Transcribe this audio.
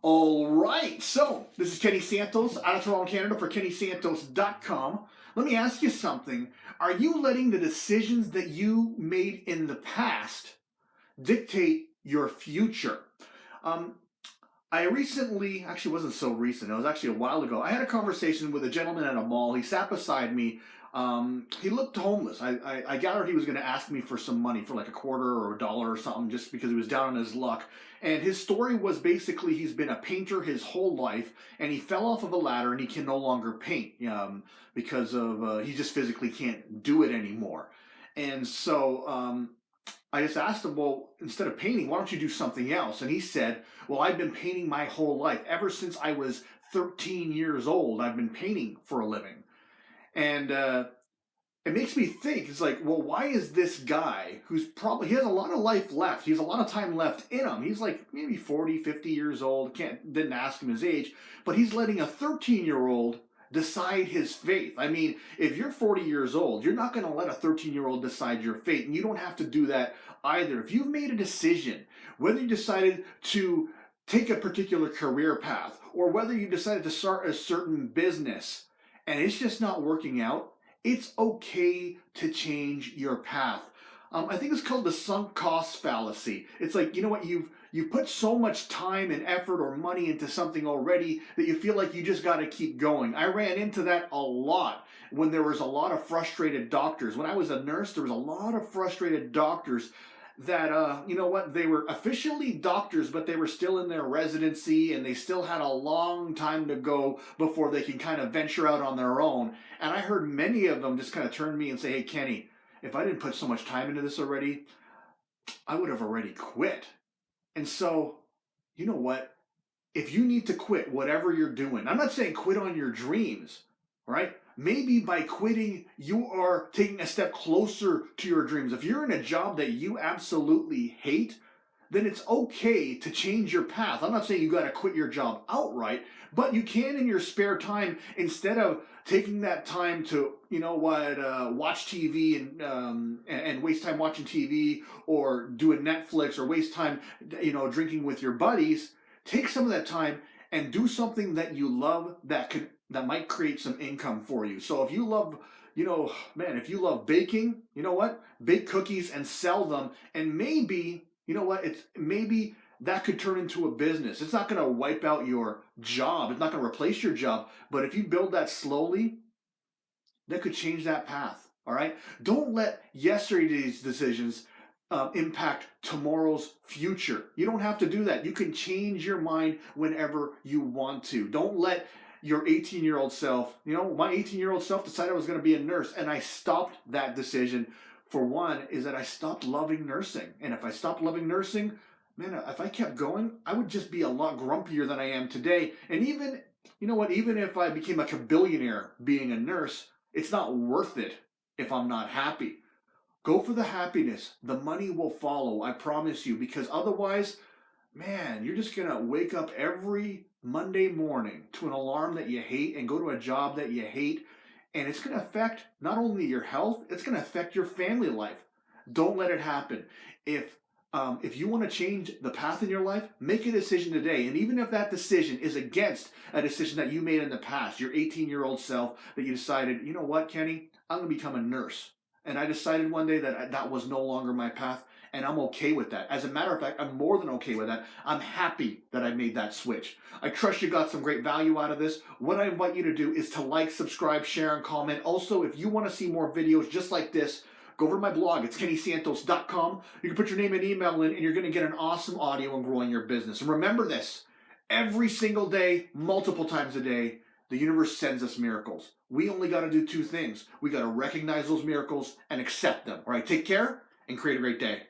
All right, so this is Kenny Santos out of Toronto, Canada for KennySantos.com. Let me ask you something. Are you letting the decisions that you made in the past dictate your future? Um, I recently, actually wasn't so recent, it was actually a while ago, I had a conversation with a gentleman at a mall. He sat beside me. He looked homeless. I gathered he was going to ask me for some money, for like a quarter or a dollar or something, just because he was down on his luck. And his story was basically he's been a painter his whole life, and he fell off of a ladder and he can no longer paint because of he just physically can't do it anymore. And so I just asked him, well, instead of painting, why don't you do something else? And he said, well, I've been painting my whole life. Ever since I was 13 years old, I've been painting for a living. And it makes me think, it's like, well, why is this guy who's probably, he has a lot of life left. He has a lot of time left in him. He's like maybe 40, 50 years old. Didn't ask him his age, but he's letting a 13-year-old decide his faith. I mean, if you're 40 years old, you're not going to let a 13-year-old decide your fate, and you don't have to do that either. If you've made a decision, whether you decided to take a particular career path or whether you decided to start a certain business and it's just not working out, it's okay to change your path. I think it's called the sunk cost fallacy. It's like, you know what, you've put so much time and effort or money into something already that you feel like you just got to keep going. I ran into that a lot when there was a lot of frustrated doctors. When I was a nurse, there was a lot of frustrated doctors that, you know what, they were officially doctors, but they were still in their residency and they still had a long time to go before they can kind of venture out on their own. And I heard many of them just kind of turn to me and say, hey, Kenny, if I didn't put so much time into this already, I would have already quit. And so, you know what? If you need to quit whatever you're doing, I'm not saying quit on your dreams, right? Maybe by quitting, you are taking a step closer to your dreams. If you're in a job that you absolutely hate, then it's okay to change your path. I'm not saying you got to quit your job outright, but you can in your spare time, instead of taking that time to, you know what, watch TV and waste time watching TV or doing Netflix or waste time, you know, drinking with your buddies. Take some of that time and do something that you love that might create some income for you. So if you love, you know, man, if you love baking, you know what? Bake cookies and sell them, and maybe, you know what? Maybe that could turn into a business. It's not going to wipe out your job. It's not going to replace your job, but if you build that slowly, that could change that path. All right? Don't let yesterday's decisions impact tomorrow's future. You don't have to do that. You can change your mind whenever you want to. Don't let your 18-year-old self, you know, my 18-year-old self decided I was going to be a nurse, and I stopped that decision. For one, is that I stopped loving nursing. And if I stopped loving nursing, man, if I kept going, I would just be a lot grumpier than I am today. And even, you know what, even if I became like a billionaire being a nurse, it's not worth it if I'm not happy. Go for the happiness. The money will follow, I promise you, because otherwise, man, you're just going to wake up every Monday morning to an alarm that you hate and go to a job that you hate. And it's going to affect not only your health, it's going to affect your family life. Don't let it happen. If you want to change the path in your life, make a decision today. And even if that decision is against a decision that you made in the past, your 18-year-old self, that you decided, you know what, Kenny, I'm going to become a nurse. And I decided one day that that was no longer my path, and I'm okay with that. As a matter of fact, I'm more than okay with that. I'm happy that I made that switch. I trust you got some great value out of this. What I invite you to do is to like, subscribe, share, and comment. Also, if you want to see more videos just like this, go over to my blog. It's KennySantos.com. You can put your name and email in, and you're going to get an awesome audio on growing your business. And remember this, every single day, multiple times a day, the universe sends us miracles. We only got to do two things. We got to recognize those miracles and accept them. All right, take care and create a great day.